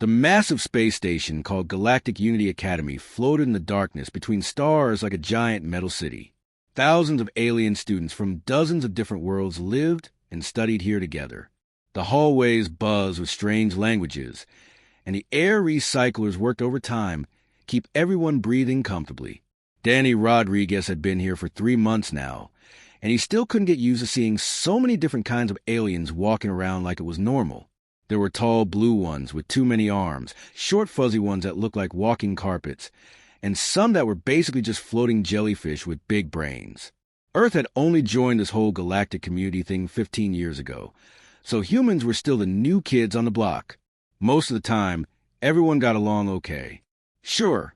The massive space station called Galactic Unity Academy floated in the darkness between stars like a giant metal city. Thousands of alien students from dozens of different worlds lived and studied here together. The hallways buzzed with strange languages, and the air recyclers worked overtime, keep everyone breathing comfortably. Danny Rodriguez had been here for 3 months now, and he still couldn't get used to seeing so many different kinds of aliens walking around like it was normal. There were tall blue ones with too many arms, short fuzzy ones that looked like walking carpets, and some that were basically just floating jellyfish with big brains. Earth had only joined this whole galactic community thing 15 years ago, so humans were still the new kids on the block. Most of the time, everyone got along okay. Sure,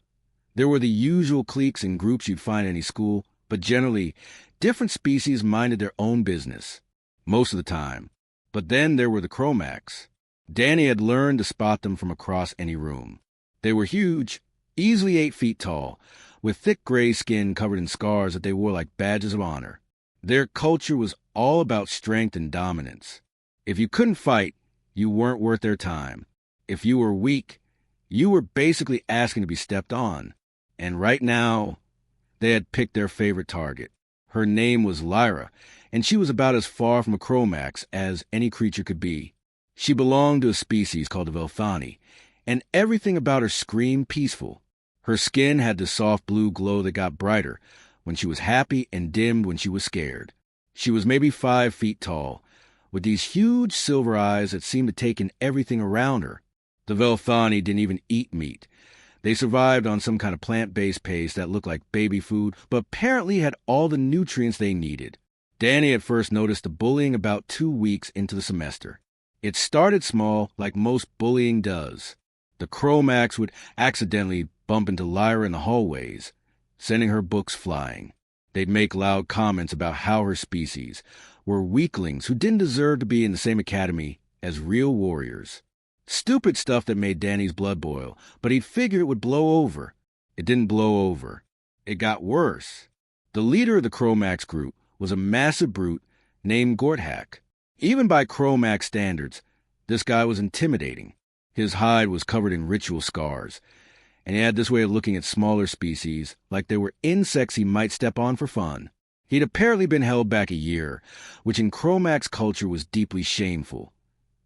there were the usual cliques and groups you'd find in any school, but generally, different species minded their own business. Most of the time. But then there were the Chromax. Danny had learned to spot them from across any room. They were huge, easily 8 feet tall, with thick gray skin covered in scars that they wore like badges of honor. Their culture was all about strength and dominance. If you couldn't fight, you weren't worth their time. If you were weak, you were basically asking to be stepped on. And right now, they had picked their favorite target. Her name was Lyra, and she was about as far from a Chromax as any creature could be. She belonged to a species called the Velthani, and everything about her screamed peaceful. Her skin had the soft blue glow that got brighter when she was happy and dimmed when she was scared. She was maybe 5 feet tall, with these huge silver eyes that seemed to take in everything around her. The Velthani didn't even eat meat. They survived on some kind of plant-based paste that looked like baby food, but apparently had all the nutrients they needed. Danny had first noticed the bullying about 2 weeks into the semester. It started small, like most bullying does. The Chromax would accidentally bump into Lyra in the hallways, sending her books flying. They'd make loud comments about how her species were weaklings who didn't deserve to be in the same academy as real warriors. Stupid stuff that made Danny's blood boil, but he'd figure it would blow over. It didn't blow over. It got worse. The leader of the Chromax group was a massive brute named Gorthak. Even by Chromax standards, this guy was intimidating. His hide was covered in ritual scars, and he had this way of looking at smaller species like they were insects he might step on for fun. He'd apparently been held back a year, which in Chromax culture was deeply shameful.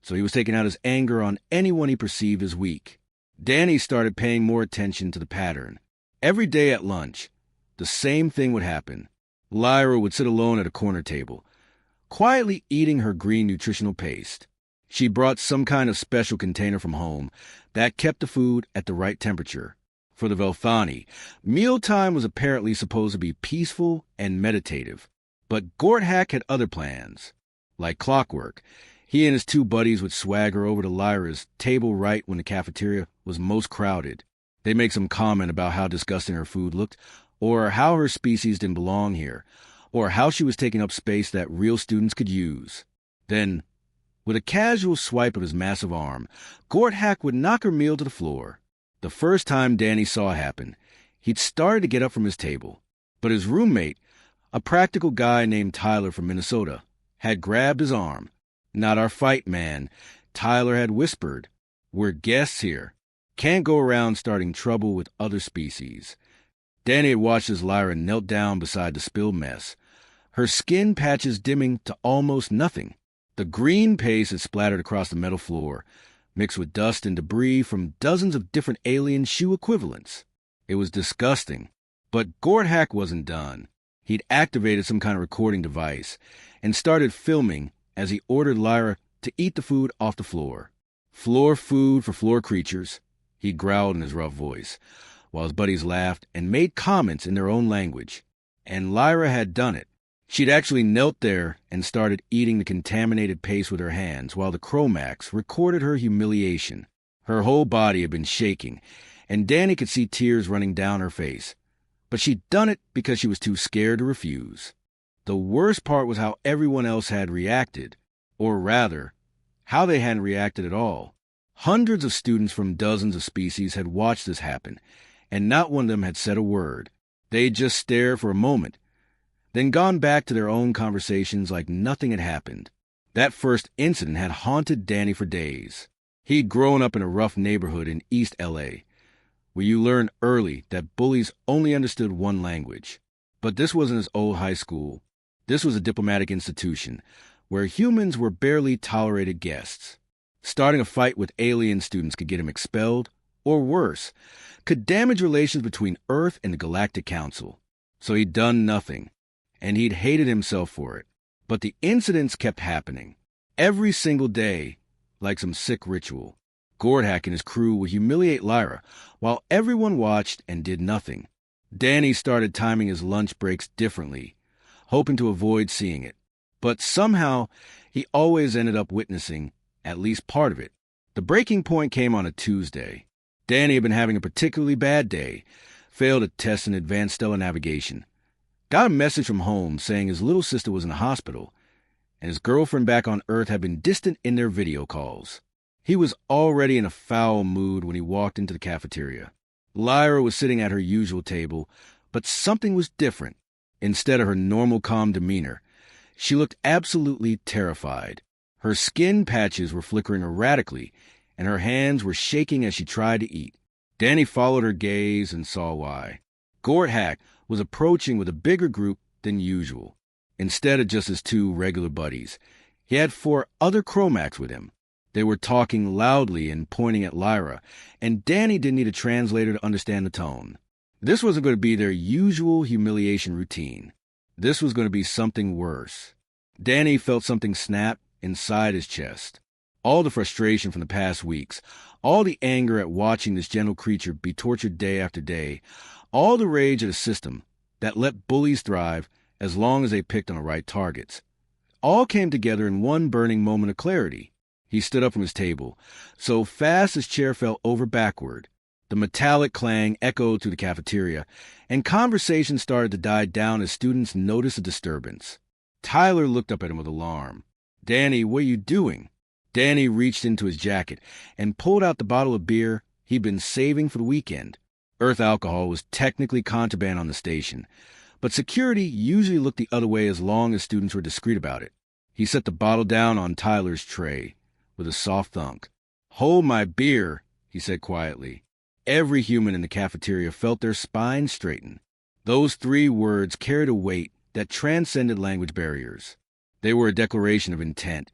So he was taking out his anger on anyone he perceived as weak. Danny started paying more attention to the pattern. Every day at lunch, the same thing would happen. Lyra would sit alone at a corner table, quietly eating her green nutritional paste. She brought some kind of special container from home that kept the food at the right temperature. For the Velthani, mealtime was apparently supposed to be peaceful and meditative. But Gorthak had other plans. Like clockwork, he and his 2 buddies would swagger over to Lyra's table right when the cafeteria was most crowded. They'd make some comment about how disgusting her food looked, or how her species didn't belong here, or how she was taking up space that real students could use. Then, with a casual swipe of his massive arm, Gorthak would knock her meal to the floor. The first time Danny saw it happen, he'd started to get up from his table. But his roommate, a practical guy named Tyler from Minnesota, had grabbed his arm. "Not our fight, man," Tyler had whispered. "We're guests here. Can't go around starting trouble with other species." Danny had watched as Lyra knelt down beside the spilled mess, her skin patches dimming to almost nothing. The green paste had splattered across the metal floor, mixed with dust and debris from dozens of different alien shoe equivalents. It was disgusting. But Gorthak wasn't done. He'd activated some kind of recording device and started filming as he ordered Lyra to eat the food off the floor. "Floor food for floor creatures," he growled in his rough voice, while his buddies laughed and made comments in their own language. And Lyra had done it. She'd actually knelt there and started eating the contaminated paste with her hands while the Chromax recorded her humiliation. Her whole body had been shaking, and Danny could see tears running down her face. But she'd done it because she was too scared to refuse. The worst part was how everyone else had reacted, or rather, how they hadn't reacted at all. Hundreds of students from dozens of species had watched this happen, and not one of them had said a word. They'd just stared for a moment, then gone back to their own conversations like nothing had happened. That first incident had haunted Danny for days. He'd grown up in a rough neighborhood in East LA, where you learn early that bullies only understood one language. But this wasn't his old high school. This was a diplomatic institution, where humans were barely tolerated guests. Starting a fight with alien students could get him expelled, or worse, could damage relations between Earth and the Galactic Council. So he'd done nothing, and he'd hated himself for it. But the incidents kept happening. Every single day, like some sick ritual. Gordhack and his crew would humiliate Lyra, while everyone watched and did nothing. Danny started timing his lunch breaks differently, hoping to avoid seeing it. But somehow, he always ended up witnessing at least part of it. The breaking point came on a Tuesday. Danny had been having a particularly bad day, failed a test in advanced stellar navigation, got a message from home saying his little sister was in the hospital, and his girlfriend back on Earth had been distant in their video calls. He was already in a foul mood when he walked into the cafeteria. Lyra was sitting at her usual table, but something was different. Instead of her normal calm demeanor, she looked absolutely terrified. Her skin patches were flickering erratically, and her hands were shaking as she tried to eat. Danny followed her gaze and saw why. Gordhack was approaching with a bigger group than usual. Instead of just his two regular buddies, he had 4 other Chromax with him. They were talking loudly and pointing at Lyra, and Danny didn't need a translator to understand the tone. This wasn't going to be their usual humiliation routine. This was going to be something worse. Danny felt something snap inside his chest. All the frustration from the past weeks, all the anger at watching this gentle creature be tortured day after day, all the rage at a system that let bullies thrive as long as they picked on the right targets, all came together in one burning moment of clarity. He stood up from his table, so fast his chair fell over backward. The metallic clang echoed through the cafeteria, and conversation started to die down as students noticed a disturbance. Tyler looked up at him with alarm. "Danny, what are you doing?" Danny reached into his jacket and pulled out the bottle of beer he'd been saving for the weekend. Earth alcohol was technically contraband on the station, but security usually looked the other way as long as students were discreet about it. He set the bottle down on Tyler's tray with a soft thunk. "Hold my beer," he said quietly. Every human in the cafeteria felt their spines straighten. Those 3 words carried a weight that transcended language barriers. They were a declaration of intent,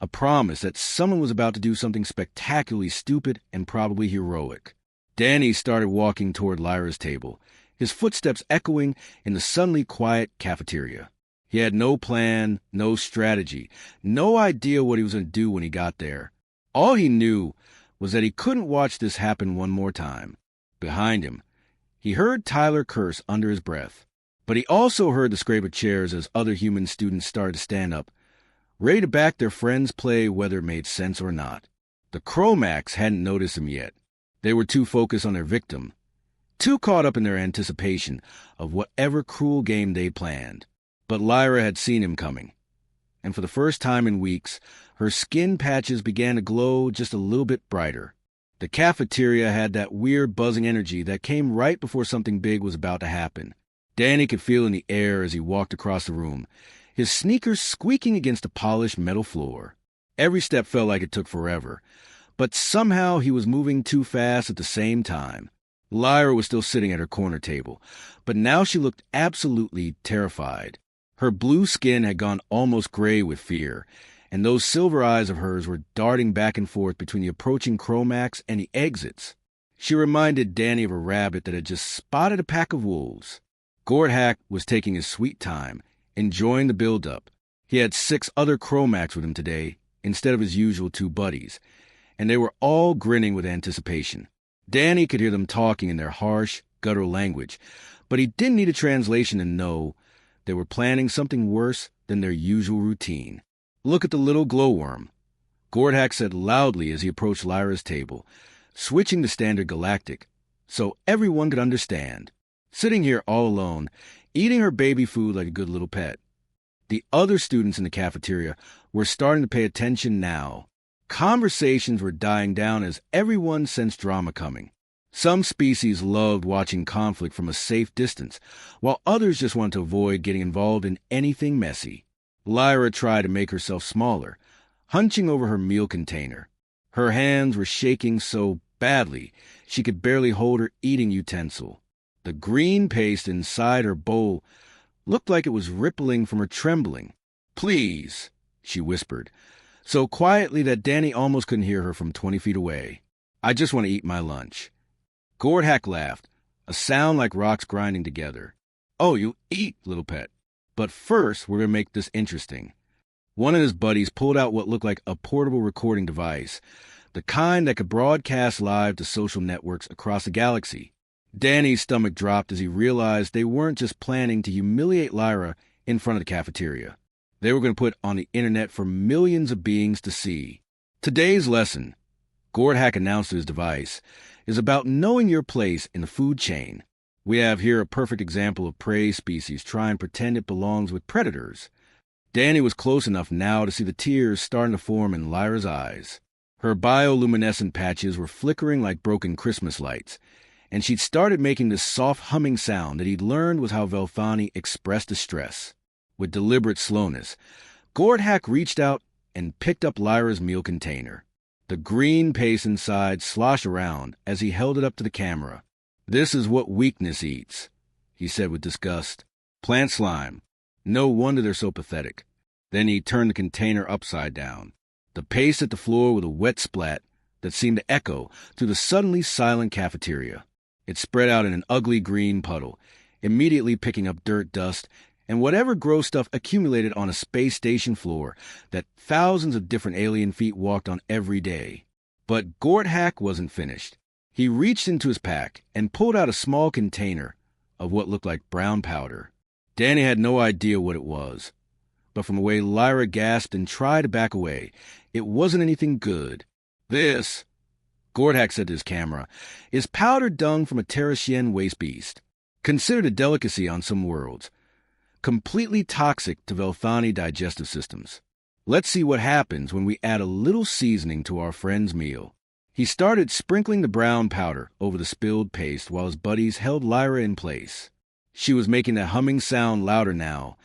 a promise that someone was about to do something spectacularly stupid and probably heroic. Danny started walking toward Lyra's table, his footsteps echoing in the suddenly quiet cafeteria. He had no plan, no strategy, no idea what he was going to do when he got there. All he knew was that he couldn't watch this happen one more time. Behind him, he heard Tyler curse under his breath, but he also heard the scrape of chairs as other human students started to stand up, ready to back their friends' play whether it made sense or not. The Chromax hadn't noticed him yet. They were too focused on their victim, too caught up in their anticipation of whatever cruel game they planned. But Lyra had seen him coming, and for the first time in weeks, her skin patches began to glow just a little bit brighter. The cafeteria had that weird buzzing energy that came right before something big was about to happen. Danny could feel in the air as he walked across the room, his sneakers squeaking against the polished metal floor. Every step felt like it took forever, but somehow he was moving too fast at the same time. Lyra was still sitting at her corner table, but now she looked absolutely terrified. Her blue skin had gone almost gray with fear, and those silver eyes of hers were darting back and forth between the approaching Chromax and the exits. She reminded Danny of a rabbit that had just spotted a pack of wolves. Gordhack was taking his sweet time, enjoying the build-up. He had 6 other Chromax with him today, instead of his usual 2 buddies, and they were all grinning with anticipation. Danny could hear them talking in their harsh, guttural language, but he didn't need a translation to know they were planning something worse than their usual routine. "Look at the little glowworm," Gordhack said loudly as he approached Lyra's table, switching to standard Galactic, so everyone could understand. Sitting here all alone, eating her baby food like a good little pet. The other students in the cafeteria were starting to pay attention now. Conversations were dying down as everyone sensed drama coming. Some species loved watching conflict from a safe distance, while others just wanted to avoid getting involved in anything messy. Lyra tried to make herself smaller, hunching over her meal container. Her hands were shaking so badly she could barely hold her eating utensil. The green paste inside her bowl looked like it was rippling from her trembling. "Please," she whispered, so quietly that Danny almost couldn't hear her from 20 feet away. "I just want to eat my lunch." Gordhack laughed, a sound like rocks grinding together. "Oh, you eat, little pet. But first, we're going to make this interesting." One of his buddies pulled out what looked like a portable recording device, the kind that could broadcast live to social networks across the galaxy. Danny's stomach dropped as he realized they weren't just planning to humiliate Lyra in front of the cafeteria. They were going to put on the internet for millions of beings to see. Today's lesson, Gordhack announced to his device, is about knowing your place in the food chain. We have here a perfect example of prey species trying to pretend it belongs with predators. Danny was close enough now to see the tears starting to form in Lyra's eyes. Her bioluminescent patches were flickering like broken Christmas lights, and she'd started making this soft humming sound that he'd learned was how Velthani expressed distress. With deliberate slowness, Gordhack reached out and picked up Lyra's meal container. The green paste inside sloshed around as he held it up to the camera. "This is what weakness eats," he said with disgust. "Plant slime. No wonder they're so pathetic." Then he turned the container upside down. The paste hit the floor with a wet splat that seemed to echo through the suddenly silent cafeteria. It spread out in an ugly green puddle, immediately picking up dirt, dust, and whatever gross stuff accumulated on a space station floor that thousands of different alien feet walked on every day. But Gordhack wasn't finished. He reached into his pack and pulled out a small container of what looked like brown powder. Danny had no idea what it was, but from the way Lyra gasped and tried to back away, it wasn't anything good. "This," Gordhack said to his camera, "is powdered dung from a Terrashian waste beast, considered a delicacy on some worlds. Completely toxic to Velthani digestive systems. Let's see what happens when we add a little seasoning to our friend's meal." He started sprinkling the brown powder over the spilled paste while his buddies held Lyra in place. She was making that humming sound louder now,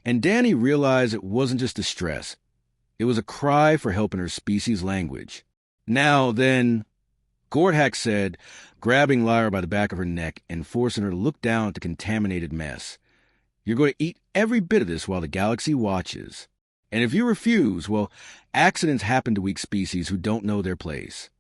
and Danny realized it wasn't just distress. It was a cry for help in her species' language. "Now then," Gordhack said, grabbing Lyra by the back of her neck and forcing her to look down at the contaminated mess. "You're going to eat every bit of this while the galaxy watches. And if you refuse, well, accidents happen to weak species who don't know their place."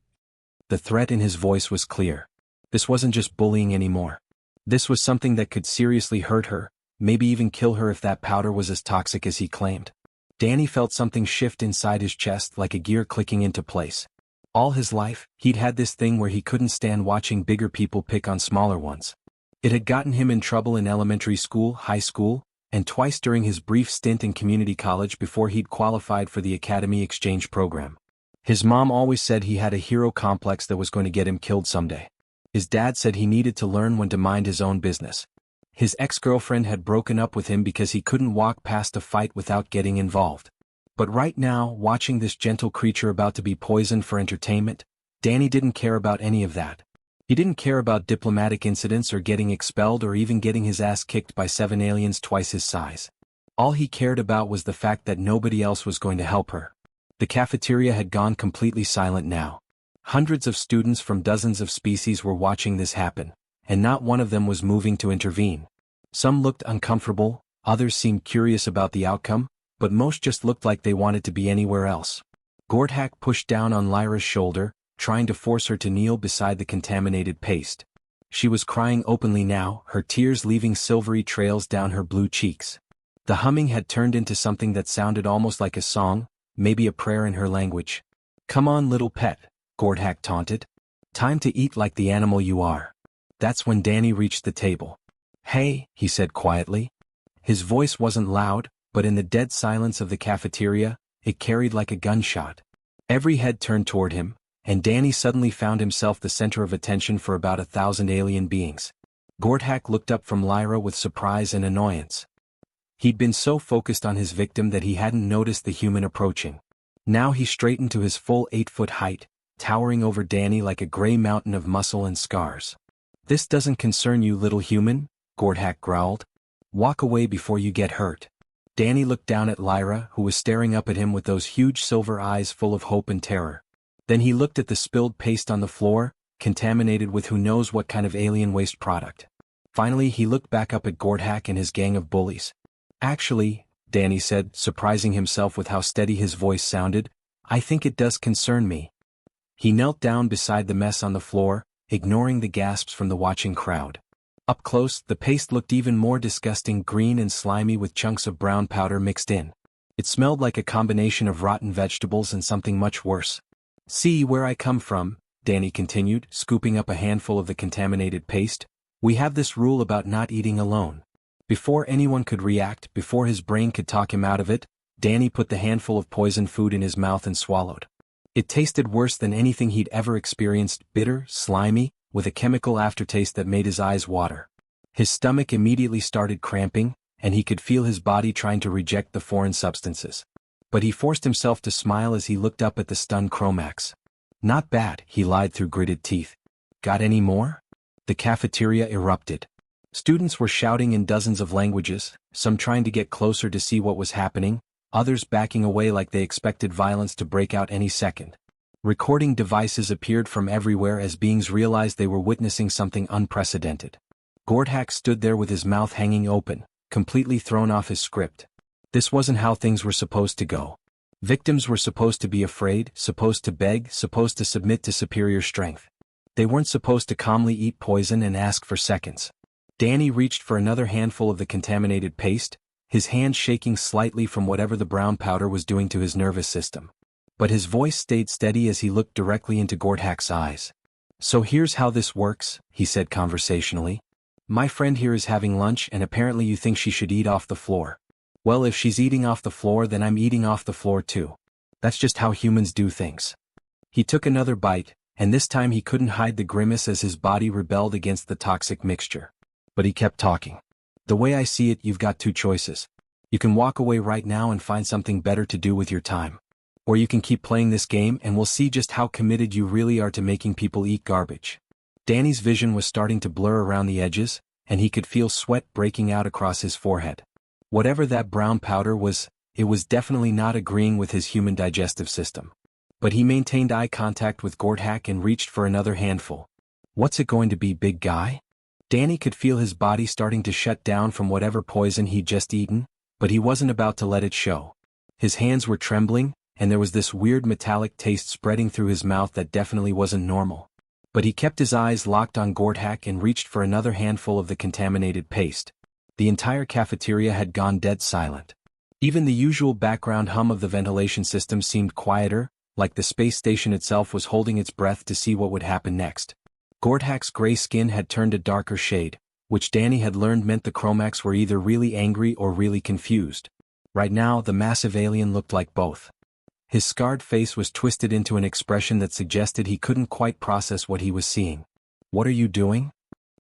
The threat in his voice was clear. This wasn't just bullying anymore. This was something that could seriously hurt her, maybe even kill her if that powder was as toxic as he claimed. Danny felt something shift inside his chest like a gear clicking into place. All his life, he'd had this thing where he couldn't stand watching bigger people pick on smaller ones. It had gotten him in trouble in elementary school, high school, and twice during his brief stint in community college before he'd qualified for the academy exchange program. His mom always said he had a hero complex that was going to get him killed someday. His dad said he needed to learn when to mind his own business. His ex-girlfriend had broken up with him because he couldn't walk past a fight without getting involved. But right now, watching this gentle creature about to be poisoned for entertainment, Danny didn't care about any of that. He didn't care about diplomatic incidents or getting expelled or even getting his ass kicked by 7 aliens twice his size. All he cared about was the fact that nobody else was going to help her. The cafeteria had gone completely silent now. Hundreds of students from dozens of species were watching this happen, and not one of them was moving to intervene. Some looked uncomfortable, others seemed curious about the outcome, but most just looked like they wanted to be anywhere else. Gordhack pushed down on Lyra's shoulder, trying to force her to kneel beside the contaminated paste. She was crying openly now, her tears leaving silvery trails down her blue cheeks. The humming had turned into something that sounded almost like a song, maybe a prayer in her language. "Come on, little pet," Gordhack taunted. "Time to eat like the animal you are." That's when Danny reached the table. "Hey," he said quietly. His voice wasn't loud, but in the dead silence of the cafeteria, it carried like a gunshot. Every head turned toward him, and Danny suddenly found himself the center of attention for about 1,000 alien beings. Gordhack looked up from Lyra with surprise and annoyance. He'd been so focused on his victim that he hadn't noticed the human approaching. Now he straightened to his full 8-foot height, towering over Danny like a gray mountain of muscle and scars. "This doesn't concern you, little human," Gordhack growled. "Walk away before you get hurt." Danny looked down at Lyra, who was staring up at him with those huge silver eyes full of hope and terror. Then he looked at the spilled paste on the floor, contaminated with who knows what kind of alien waste product. Finally, he looked back up at Gordhack and his gang of bullies. Actually, Danny said, surprising himself with how steady his voice sounded, I think it does concern me. He knelt down beside the mess on the floor, ignoring the gasps from the watching crowd. Up close, the paste looked even more disgusting, green and slimy with chunks of brown powder mixed in. It smelled like a combination of rotten vegetables and something much worse. See where I come from, Danny continued, scooping up a handful of the contaminated paste. We have this rule about not eating alone. Before anyone could react, before his brain could talk him out of it, Danny put the handful of poisoned food in his mouth and swallowed. It tasted worse than anything he'd ever experienced, bitter, slimy, with a chemical aftertaste that made his eyes water. His stomach immediately started cramping, and he could feel his body trying to reject the foreign substances. But he forced himself to smile as he looked up at the stunned Chromax. Not bad, he lied through gritted teeth. Got any more? The cafeteria erupted. Students were shouting in dozens of languages, some trying to get closer to see what was happening, others backing away like they expected violence to break out any second. Recording devices appeared from everywhere as beings realized they were witnessing something unprecedented. Gordhack stood there with his mouth hanging open, completely thrown off his script. This wasn't how things were supposed to go. Victims were supposed to be afraid, supposed to beg, supposed to submit to superior strength. They weren't supposed to calmly eat poison and ask for seconds. Danny reached for another handful of the contaminated paste, his hand shaking slightly from whatever the brown powder was doing to his nervous system. But his voice stayed steady as he looked directly into Gordhack's eyes. So here's how this works, he said conversationally. My friend here is having lunch and apparently you think she should eat off the floor. Well, if she's eating off the floor, then I'm eating off the floor too. That's just how humans do things. He took another bite, and this time he couldn't hide the grimace as his body rebelled against the toxic mixture. But he kept talking. The way I see it, you've got two choices. You can walk away right now and find something better to do with your time. Or you can keep playing this game and we'll see just how committed you really are to making people eat garbage. Danny's vision was starting to blur around the edges, and he could feel sweat breaking out across his forehead. Whatever that brown powder was, it was definitely not agreeing with his human digestive system. But he maintained eye contact with Gordhack and reached for another handful. What's it going to be, big guy? Danny could feel his body starting to shut down from whatever poison he'd just eaten, but he wasn't about to let it show. His hands were trembling, and there was this weird metallic taste spreading through his mouth that definitely wasn't normal. But he kept his eyes locked on Gordhack and reached for another handful of the contaminated paste. The entire cafeteria had gone dead silent. Even the usual background hum of the ventilation system seemed quieter, like the space station itself was holding its breath to see what would happen next. Gordhack's gray skin had turned a darker shade, which Danny had learned meant the Chromax were either really angry or really confused. Right now, the massive alien looked like both. His scarred face was twisted into an expression that suggested he couldn't quite process what he was seeing. What are you doing?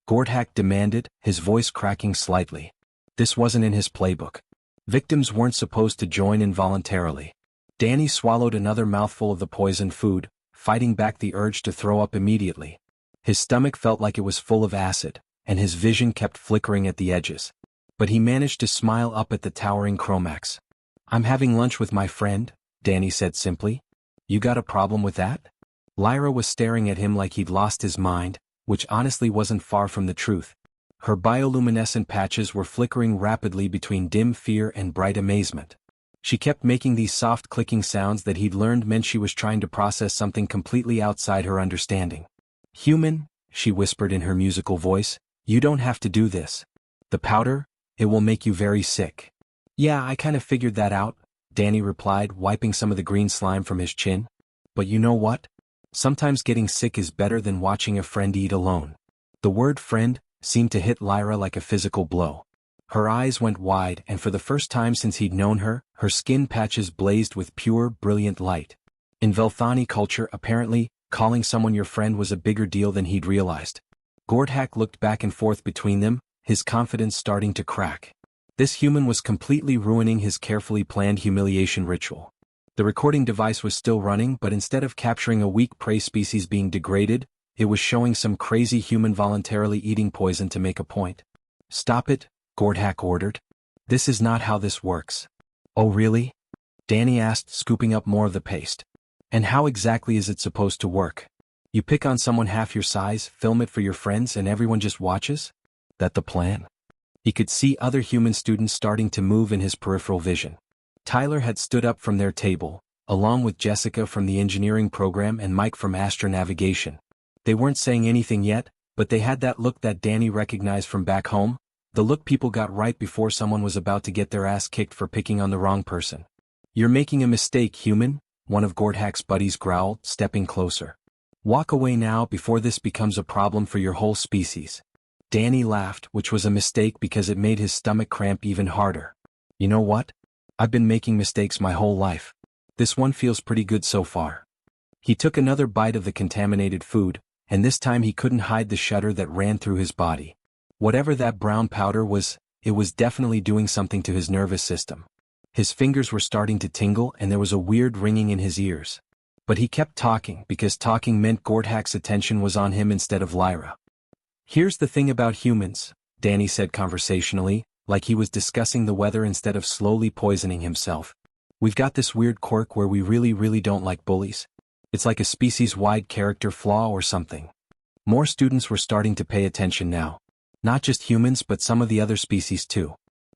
Gordhack demanded, his voice cracking slightly. This wasn't in his playbook. Victims weren't supposed to join involuntarily. Danny swallowed another mouthful of the poisoned food, fighting back the urge to throw up immediately. His stomach felt like it was full of acid, and his vision kept flickering at the edges. But he managed to smile up at the towering Chromax. I'm having lunch with my friend, Danny said simply. You got a problem with that? Lyra was staring at him like he'd lost his mind, which honestly wasn't far from the truth. Her bioluminescent patches were flickering rapidly between dim fear and bright amazement. She kept making these soft clicking sounds that he'd learned meant she was trying to process something completely outside her understanding. Human, she whispered in her musical voice, you don't have to do this. The powder, it will make you very sick. Yeah, I kind of figured that out, Danny replied, wiping some of the green slime from his chin. But you know what? Sometimes getting sick is better than watching a friend eat alone. The word friend seemed to hit Lyra like a physical blow. Her eyes went wide, and for the first time since he'd known her, her skin patches blazed with pure, brilliant light. In Velthani culture, apparently, calling someone your friend was a bigger deal than he'd realized. Gordhack looked back and forth between them, his confidence starting to crack. This human was completely ruining his carefully planned humiliation ritual. The recording device was still running, but instead of capturing a weak prey species being degraded, it was showing some crazy human voluntarily eating poison to make a point. Stop it, Gordhack ordered. This is not how this works. Oh really? Danny asked, scooping up more of the paste. And how exactly is it supposed to work? You pick on someone half your size, film it for your friends, and everyone just watches? That the plan? He could see other human students starting to move in his peripheral vision. Tyler had stood up from their table, along with Jessica from the engineering program and Mike from astronavigation. They weren't saying anything yet, but they had that look that Danny recognized from back home, the look people got right before someone was about to get their ass kicked for picking on the wrong person. "You're making a mistake, human," one of Gordhack's buddies growled, stepping closer. "Walk away now before this becomes a problem for your whole species." Danny laughed, which was a mistake because it made his stomach cramp even harder. "You know what? I've been making mistakes my whole life. This one feels pretty good so far." He took another bite of the contaminated food, and this time he couldn't hide the shudder that ran through his body. Whatever that brown powder was, it was definitely doing something to his nervous system. His fingers were starting to tingle and there was a weird ringing in his ears. But he kept talking because talking meant Gordhack's attention was on him instead of Lyra. "Here's the thing about humans," Danny said conversationally, like he was discussing the weather instead of slowly poisoning himself. "We've got this weird quirk where we really don't like bullies. It's like a species-wide character flaw or something." More students were starting to pay attention now. Not just humans but some of the other species too.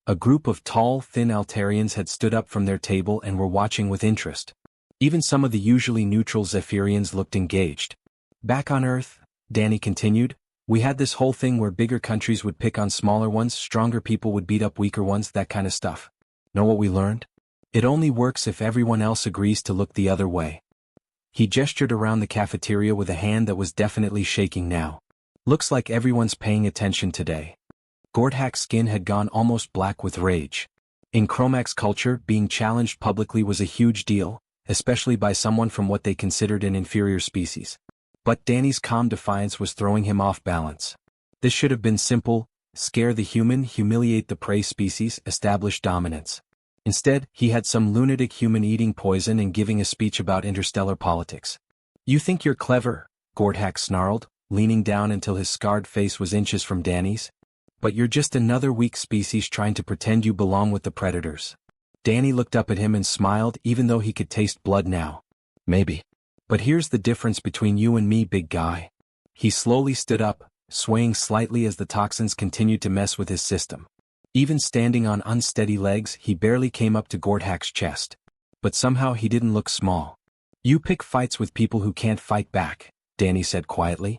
A group of tall, thin Altarians had stood up from their table and were watching with interest. Even some of the usually neutral Zephyrians looked engaged. "Back on Earth," Danny continued, "we had this whole thing where bigger countries would pick on smaller ones, stronger people would beat up weaker ones, that kind of stuff. Know what we learned? It only works if everyone else agrees to look the other way." He gestured around the cafeteria with a hand that was definitely shaking now. "Looks like everyone's paying attention today." Gordhack's skin had gone almost black with rage. In Chromax culture, being challenged publicly was a huge deal, especially by someone from what they considered an inferior species. But Danny's calm defiance was throwing him off balance. This should have been simple: scare the human, humiliate the prey species, establish dominance. Instead, he had some lunatic human eating poison and giving a speech about interstellar politics. "You think you're clever," Gordhack snarled, leaning down until his scarred face was inches from Danny's. "But you're just another weak species trying to pretend you belong with the predators." Danny looked up at him and smiled even though he could taste blood now. "Maybe. But here's the difference between you and me, big guy." He slowly stood up, swaying slightly as the toxins continued to mess with his system. Even standing on unsteady legs, he barely came up to Gordhack's chest. But somehow he didn't look small. "You pick fights with people who can't fight back," Danny said quietly.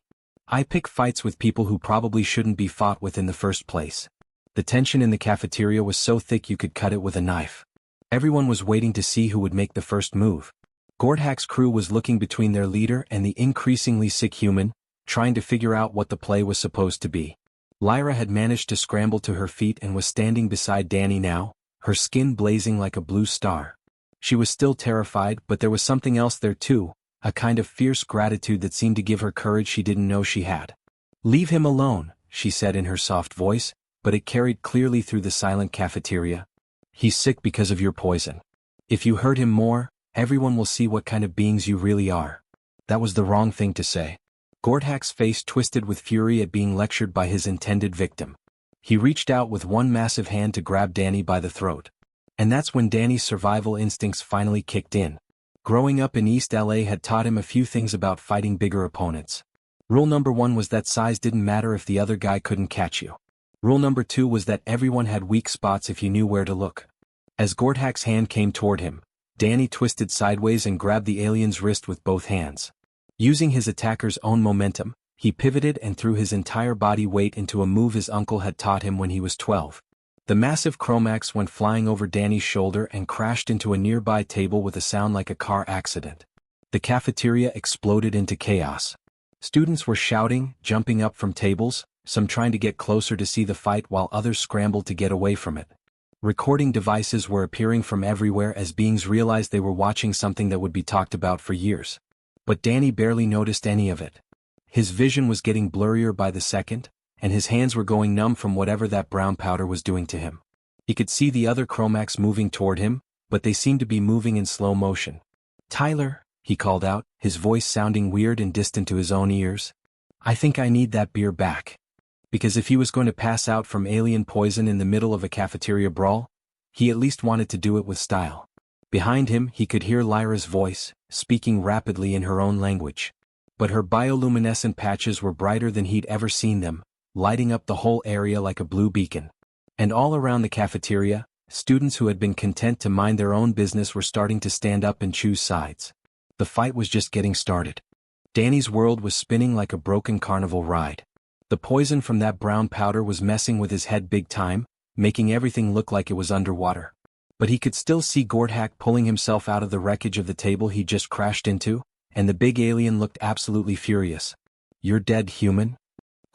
"I pick fights with people who probably shouldn't be fought with in the first place." The tension in the cafeteria was so thick you could cut it with a knife. Everyone was waiting to see who would make the first move. Gordhack's crew was looking between their leader and the increasingly sick human, trying to figure out what the play was supposed to be. Lyra had managed to scramble to her feet and was standing beside Danny now, her skin blazing like a blue star. She was still terrified, but there was something else there too, a kind of fierce gratitude that seemed to give her courage she didn't know she had. "Leave him alone," she said in her soft voice, but it carried clearly through the silent cafeteria. "He's sick because of your poison. If you hurt him more, everyone will see what kind of beings you really are." That was the wrong thing to say. Gordhack's face twisted with fury at being lectured by his intended victim. He reached out with one massive hand to grab Danny by the throat. And that's when Danny's survival instincts finally kicked in. Growing up in East LA had taught him a few things about fighting bigger opponents. Rule number 1 was that size didn't matter if the other guy couldn't catch you. Rule number 2 was that everyone had weak spots if you knew where to look. As Gordhack's hand came toward him, Danny twisted sideways and grabbed the alien's wrist with both hands. Using his attacker's own momentum, he pivoted and threw his entire body weight into a move his uncle had taught him when he was 12. The massive Chromax went flying over Danny's shoulder and crashed into a nearby table with a sound like a car accident. The cafeteria exploded into chaos. Students were shouting, jumping up from tables, some trying to get closer to see the fight while others scrambled to get away from it. Recording devices were appearing from everywhere as beings realized they were watching something that would be talked about for years. But Danny barely noticed any of it. His vision was getting blurrier by the second, and his hands were going numb from whatever that brown powder was doing to him. He could see the other Chromax moving toward him, but they seemed to be moving in slow motion. "Tyler," he called out, his voice sounding weird and distant to his own ears. "I think I need that beer back." Because if he was going to pass out from alien poison in the middle of a cafeteria brawl, he at least wanted to do it with style. Behind him, he could hear Lyra's voice, speaking rapidly in her own language. But her bioluminescent patches were brighter than he'd ever seen them, lighting up the whole area like a blue beacon. And all around the cafeteria, students who had been content to mind their own business were starting to stand up and choose sides. The fight was just getting started. Danny's world was spinning like a broken carnival ride. The poison from that brown powder was messing with his head big time, making everything look like it was underwater. But he could still see Gordhack pulling himself out of the wreckage of the table he just crashed into, and the big alien looked absolutely furious. "You're dead, human?"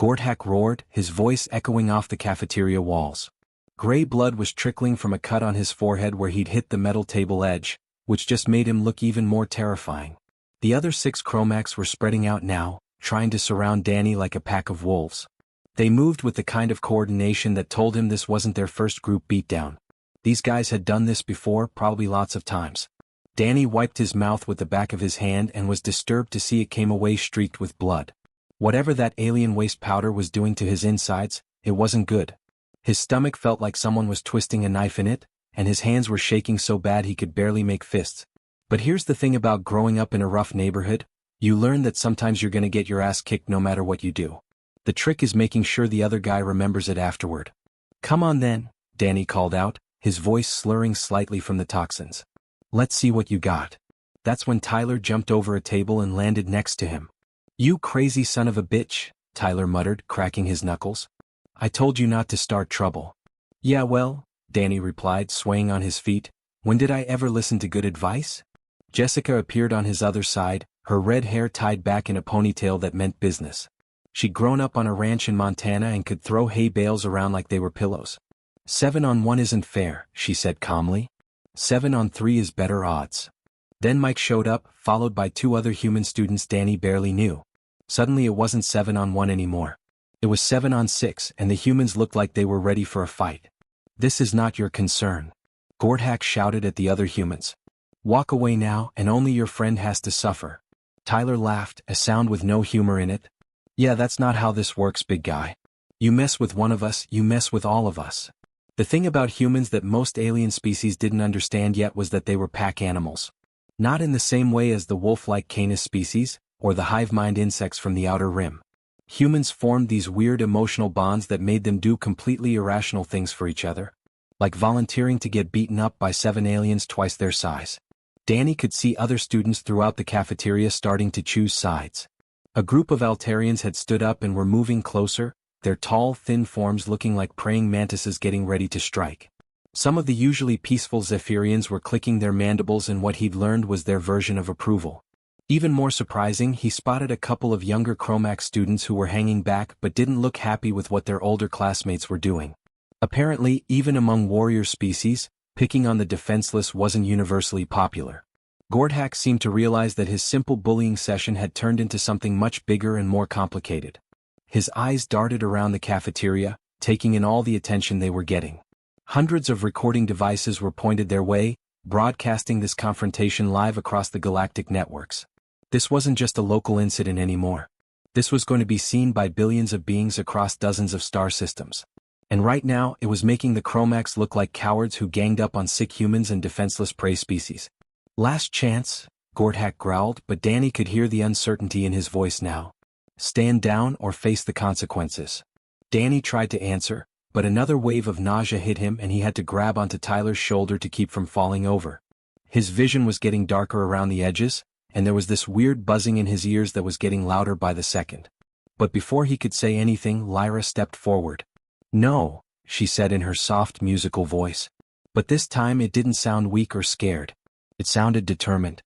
Gordhack roared, his voice echoing off the cafeteria walls. Gray blood was trickling from a cut on his forehead where he'd hit the metal table edge, which just made him look even more terrifying. The other 6 Chromax were spreading out now, trying to surround Danny like a pack of wolves. They moved with the kind of coordination that told him this wasn't their first group beatdown. These guys had done this before, probably lots of times. Danny wiped his mouth with the back of his hand and was disturbed to see it came away streaked with blood. Whatever that alien waste powder was doing to his insides, it wasn't good. His stomach felt like someone was twisting a knife in it, and his hands were shaking so bad he could barely make fists. But here's the thing about growing up in a rough neighborhood, you learn that sometimes you're gonna get your ass kicked no matter what you do. The trick is making sure the other guy remembers it afterward. "Come on then," Danny called out, his voice slurring slightly from the toxins. "Let's see what you got." That's when Tyler jumped over a table and landed next to him. "You crazy son of a bitch," Tyler muttered, cracking his knuckles. "I told you not to start trouble." "Yeah well," Danny replied, swaying on his feet, "when did I ever listen to good advice?" Jessica appeared on his other side, her red hair tied back in a ponytail that meant business. She'd grown up on a ranch in Montana and could throw hay bales around like they were pillows. 7 on 1 isn't fair," she said calmly. 7 on 3 is better odds." Then Mike showed up, followed by 2 other human students Danny barely knew. Suddenly it wasn't 7 on 1 anymore. It was 7 on 6, and the humans looked like they were ready for a fight. "This is not your concern," Gordhack shouted at the other humans. "Walk away now, and only your friend has to suffer." Tyler laughed, a sound with no humor in it. "Yeah, that's not how this works, big guy. You mess with one of us, you mess with all of us." The thing about humans that most alien species didn't understand yet was that they were pack animals. Not in the same way as the wolf-like Canis species, or the hive-mind insects from the Outer Rim. Humans formed these weird emotional bonds that made them do completely irrational things for each other. Like volunteering to get beaten up by 7 aliens twice their size. Danny could see other students throughout the cafeteria starting to choose sides. A group of Altarians had stood up and were moving closer, their tall, thin forms looking like praying mantises getting ready to strike. Some of the usually peaceful Zephyrians were clicking their mandibles in what he'd learned was their version of approval. Even more surprising, he spotted a couple of younger Chromax students who were hanging back but didn't look happy with what their older classmates were doing. Apparently, even among warrior species, picking on the defenseless wasn't universally popular. Gordhack seemed to realize that his simple bullying session had turned into something much bigger and more complicated. His eyes darted around the cafeteria, taking in all the attention they were getting. Hundreds of recording devices were pointed their way, broadcasting this confrontation live across the galactic networks. This wasn't just a local incident anymore. This was going to be seen by billions of beings across dozens of star systems. And right now, it was making the Chromax look like cowards who ganged up on sick humans and defenseless prey species. "Last chance," Gordhack growled, but Danny could hear the uncertainty in his voice now. "Stand down or face the consequences." Danny tried to answer, but another wave of nausea hit him and he had to grab onto Tyler's shoulder to keep from falling over. His vision was getting darker around the edges, and there was this weird buzzing in his ears that was getting louder by the second. But before he could say anything, Lyra stepped forward. "No," she said in her soft musical voice. But this time it didn't sound weak or scared. It sounded determined.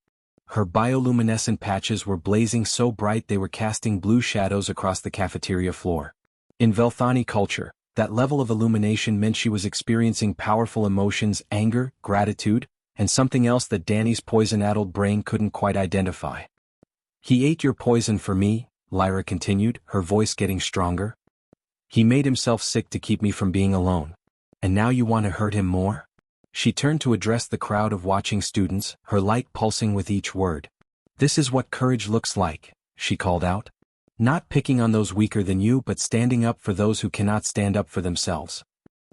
Her bioluminescent patches were blazing so bright they were casting blue shadows across the cafeteria floor. In Velthani culture, that level of illumination meant she was experiencing powerful emotions, anger, gratitude, and something else that Danny's poison-addled brain couldn't quite identify. "He ate your poison for me," Lyra continued, her voice getting stronger. "He made himself sick to keep me from being alone. And now you want to hurt him more?" She turned to address the crowd of watching students, her light pulsing with each word. "This is what courage looks like," she called out. "Not picking on those weaker than you but standing up for those who cannot stand up for themselves."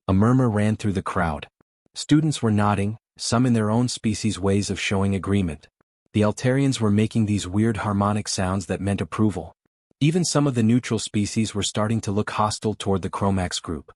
A murmur ran through the crowd. Students were nodding, some in their own species' ways of showing agreement. The Altarians were making these weird harmonic sounds that meant approval. Even some of the neutral species were starting to look hostile toward the Chromax group.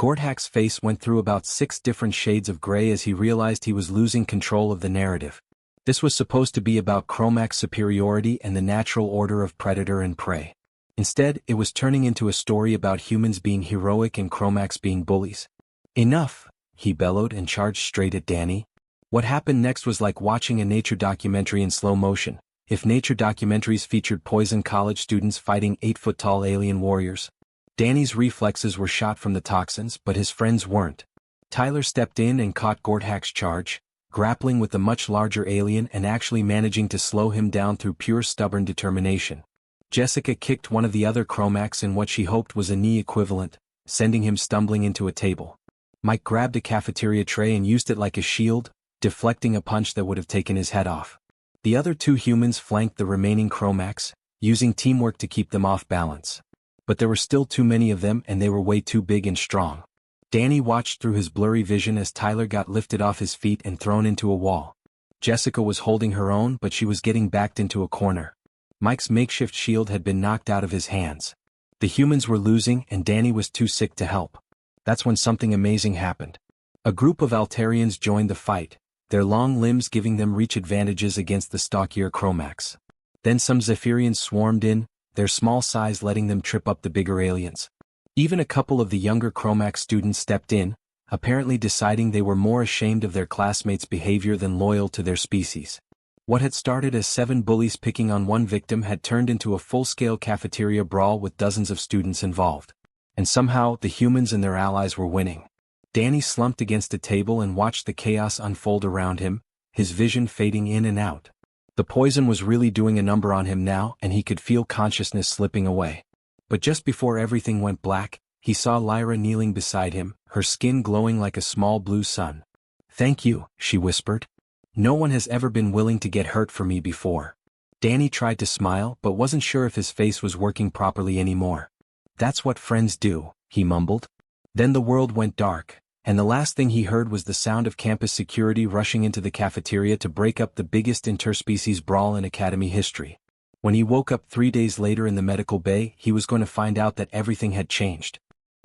Gordhack's face went through about 6 different shades of gray as he realized he was losing control of the narrative. This was supposed to be about Chromax superiority and the natural order of predator and prey. Instead, it was turning into a story about humans being heroic and Chromax being bullies. Enough, he bellowed and charged straight at Danny. What happened next was like watching a nature documentary in slow motion. If nature documentaries featured poison college students fighting 8-foot-tall alien warriors. Danny's reflexes were shot from the toxins, but his friends weren't. Tyler stepped in and caught Gordhack's charge, grappling with the much larger alien and actually managing to slow him down through pure stubborn determination. Jessica kicked one of the other Chromax in what she hoped was a knee equivalent, sending him stumbling into a table. Mike grabbed a cafeteria tray and used it like a shield, deflecting a punch that would have taken his head off. The other 2 humans flanked the remaining Chromax, using teamwork to keep them off balance. But there were still too many of them and they were way too big and strong. Danny watched through his blurry vision as Tyler got lifted off his feet and thrown into a wall. Jessica was holding her own, but she was getting backed into a corner. Mike's makeshift shield had been knocked out of his hands. The humans were losing and Danny was too sick to help. That's when something amazing happened. A group of Altarians joined the fight, their long limbs giving them reach advantages against the stockier Chromax. Then some Zephyrians swarmed in, their small size letting them trip up the bigger aliens. Even a couple of the younger Chromax students stepped in, apparently deciding they were more ashamed of their classmates' behavior than loyal to their species. What had started as 7 bullies picking on one victim had turned into a full-scale cafeteria brawl with dozens of students involved. And somehow, the humans and their allies were winning. Danny slumped against a table and watched the chaos unfold around him, his vision fading in and out. The poison was really doing a number on him now and he could feel consciousness slipping away. But just before everything went black, he saw Lyra kneeling beside him, her skin glowing like a small blue sun. "Thank you," she whispered. "No one has ever been willing to get hurt for me before." Danny tried to smile but wasn't sure if his face was working properly anymore. "That's what friends do," he mumbled. Then the world went dark, and the last thing he heard was the sound of campus security rushing into the cafeteria to break up the biggest interspecies brawl in academy history. When he woke up 3 days later in the medical bay, he was going to find out that everything had changed.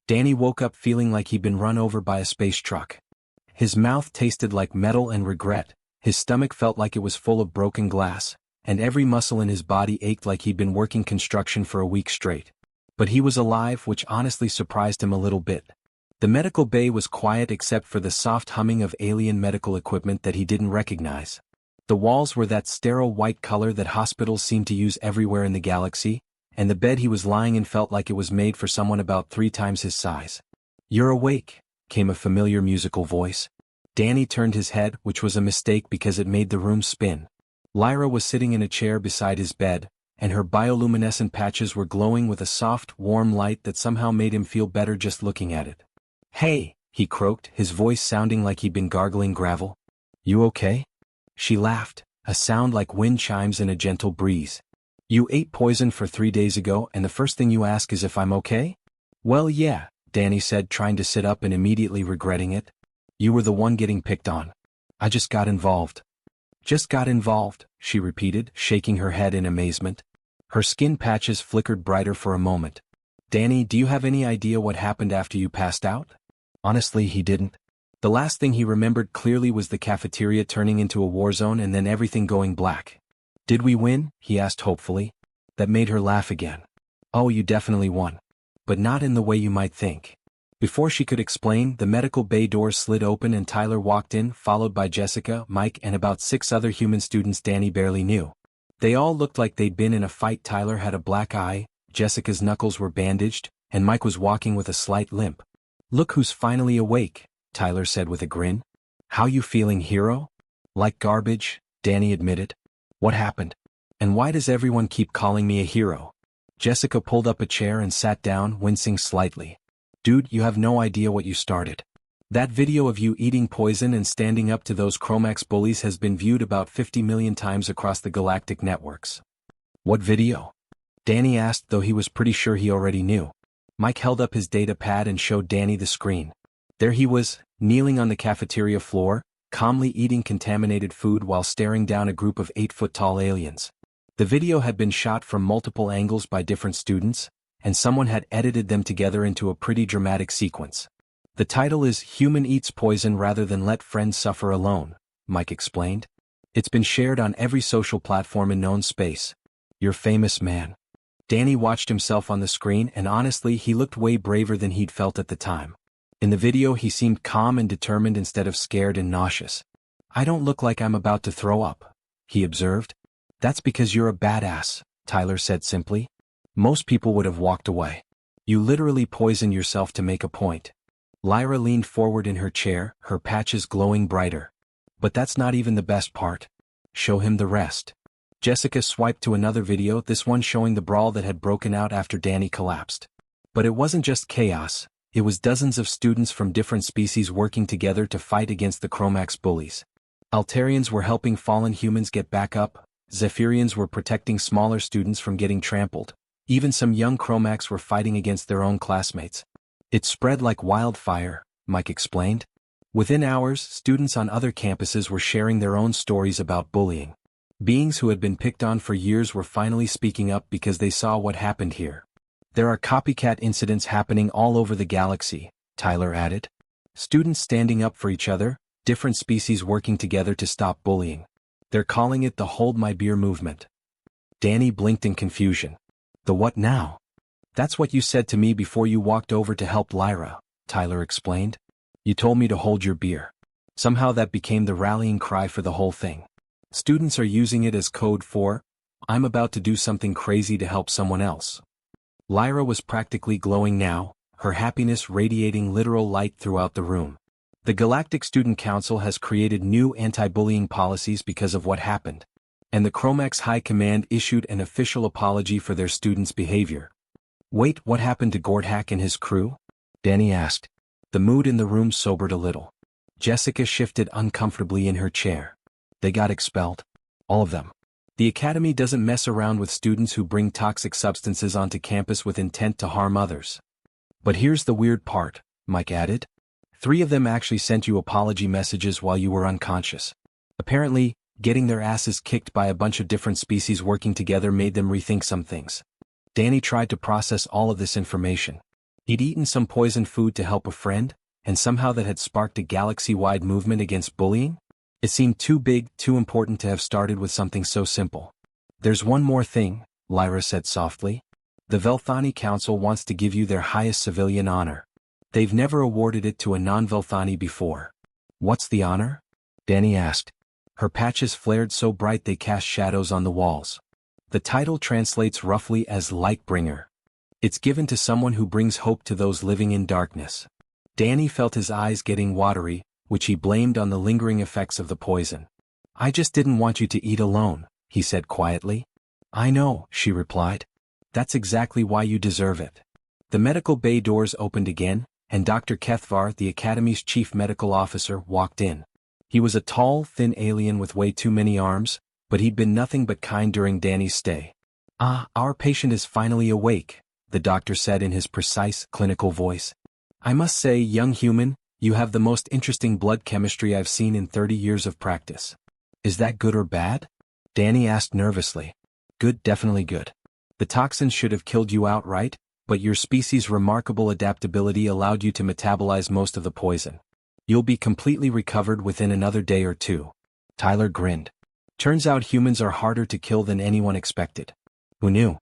Danny woke up feeling like he'd been run over by a space truck. His mouth tasted like metal and regret, his stomach felt like it was full of broken glass, and every muscle in his body ached like he'd been working construction for a week straight. But he was alive, which honestly surprised him a little bit. The medical bay was quiet except for the soft humming of alien medical equipment that he didn't recognize. The walls were that sterile white color that hospitals seem to use everywhere in the galaxy, and the bed he was lying in felt like it was made for someone about 3 times his size. "You're awake," came a familiar musical voice. Danny turned his head, which was a mistake because it made the room spin. Lyra was sitting in a chair beside his bed, and her bioluminescent patches were glowing with a soft, warm light that somehow made him feel better just looking at it. "Hey," he croaked, his voice sounding like he'd been gargling gravel. "You okay?" She laughed, a sound like wind chimes in a gentle breeze. "You ate poison for 3 days ago and the first thing you ask is if I'm okay?" "Well, yeah," Danny said, trying to sit up and immediately regretting it. "You were the one getting picked on. I just got involved." "Just got involved," she repeated, shaking her head in amazement. Her skin patches flickered brighter for a moment. "Danny, do you have any idea what happened after you passed out?" Honestly, he didn't. The last thing he remembered clearly was the cafeteria turning into a war zone and then everything going black. "Did we win?" he asked hopefully. That made her laugh again. "Oh, you definitely won. But not in the way you might think." Before she could explain, the medical bay doors slid open and Tyler walked in, followed by Jessica, Mike, and about 6 other human students Danny barely knew. They all looked like they'd been in a fight. Tyler had a black eye, Jessica's knuckles were bandaged, and Mike was walking with a slight limp. "Look who's finally awake," Tyler said with a grin. "How you feeling, hero?" "Like garbage," Danny admitted. "What happened? And why does everyone keep calling me a hero?" Jessica pulled up a chair and sat down, wincing slightly. "Dude, you have no idea what you started. That video of you eating poison and standing up to those Chromax bullies has been viewed about 50 million times across the galactic networks." "What video?" Danny asked, though he was pretty sure he already knew. Mike held up his data pad and showed Danny the screen. There he was, kneeling on the cafeteria floor, calmly eating contaminated food while staring down a group of 8-foot-tall aliens. The video had been shot from multiple angles by different students, and someone had edited them together into a pretty dramatic sequence. The title is Human Eats Poison Rather Than Let Friends Suffer Alone, Mike explained. It's been shared on every social platform in known space. You're famous, man. Danny watched himself on the screen, and honestly, he looked way braver than he'd felt at the time. In the video, he seemed calm and determined instead of scared and nauseous. I don't look like I'm about to throw up, he observed. That's because you're a badass, Tyler said simply. Most people would have walked away. You literally poisoned yourself to make a point. Lyra leaned forward in her chair, her patches glowing brighter. But that's not even the best part. Show him the rest. Jessica swiped to another video, this one showing the brawl that had broken out after Danny collapsed. But it wasn't just chaos, it was dozens of students from different species working together to fight against the Chromax bullies. Altarians were helping fallen humans get back up, Zephyrians were protecting smaller students from getting trampled. Even some young Chromax were fighting against their own classmates. It spread like wildfire, Mike explained. Within hours, students on other campuses were sharing their own stories about bullying. Beings who had been picked on for years were finally speaking up because they saw what happened here. There are copycat incidents happening all over the galaxy, Tyler added. Students standing up for each other, different species working together to stop bullying. They're calling it the Hold My Beer movement. Danny blinked in confusion. The what now? That's what you said to me before you walked over to help Lyra, Tyler explained. You told me to hold your beer. Somehow that became the rallying cry for the whole thing. Students are using it as code for, I'm about to do something crazy to help someone else. Lyra was practically glowing now, her happiness radiating literal light throughout the room. The Galactic Student Council has created new anti-bullying policies because of what happened. And the Chromax High Command issued an official apology for their students' behavior. Wait, what happened to Gordhack and his crew? Danny asked. The mood in the room sobered a little. Jessica shifted uncomfortably in her chair. They got expelled. All of them. The academy doesn't mess around with students who bring toxic substances onto campus with intent to harm others. But here's the weird part, Mike added. 3 of them actually sent you apology messages while you were unconscious. Apparently, getting their asses kicked by a bunch of different species working together made them rethink some things. Danny tried to process all of this information. He'd eaten some poisoned food to help a friend, and somehow that had sparked a galaxy-wide movement against bullying? It seemed too big, too important to have started with something so simple. There's one more thing, Lyra said softly. The Velthani Council wants to give you their highest civilian honor. They've never awarded it to a non-Velthani before. What's the honor? Danny asked. Her patches flared so bright they cast shadows on the walls. The title translates roughly as Lightbringer. It's given to someone who brings hope to those living in darkness. Danny felt his eyes getting watery, which he blamed on the lingering effects of the poison. I just didn't want you to eat alone, he said quietly. I know, she replied. That's exactly why you deserve it. The medical bay doors opened again, and Dr. Kethvar, the Academy's chief medical officer, walked in. He was a tall, thin alien with way too many arms, but he'd been nothing but kind during Danny's stay. Our patient is finally awake, the doctor said in his precise, clinical voice. I must say, young human, you have the most interesting blood chemistry I've seen in 30 years of practice. Is that good or bad? Danny asked nervously. Good, definitely good. The toxins should have killed you outright, but your species' remarkable adaptability allowed you to metabolize most of the poison. You'll be completely recovered within another day or 2. Tyler grinned. Turns out humans are harder to kill than anyone expected. Who knew?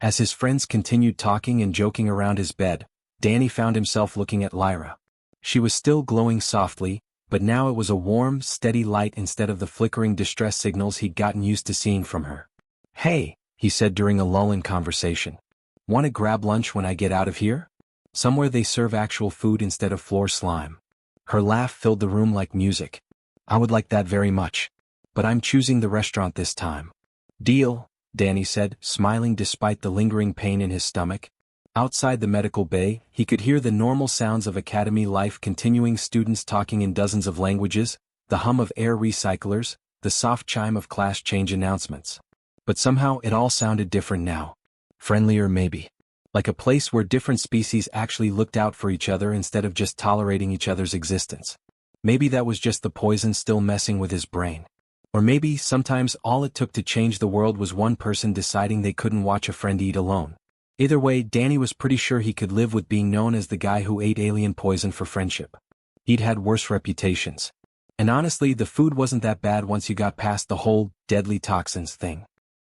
As his friends continued talking and joking around his bed, Danny found himself looking at Lyra. She was still glowing softly, but now it was a warm, steady light instead of the flickering distress signals he'd gotten used to seeing from her. Hey, he said during a lull in conversation. Want to grab lunch when I get out of here? Somewhere they serve actual food instead of floor slime. Her laugh filled the room like music. I would like that very much. But I'm choosing the restaurant this time. Deal, Danny said, smiling despite the lingering pain in his stomach. Outside the medical bay, he could hear the normal sounds of academy life continuing, students talking in dozens of languages, the hum of air recyclers, the soft chime of class change announcements. But somehow it all sounded different now. Friendlier maybe. Like a place where different species actually looked out for each other instead of just tolerating each other's existence. Maybe that was just the poison still messing with his brain. Or maybe, sometimes all it took to change the world was one person deciding they couldn't watch a friend eat alone. Either way, Danny was pretty sure he could live with being known as the guy who ate alien poison for friendship. He'd had worse reputations. And honestly, the food wasn't that bad once you got past the whole deadly toxins thing.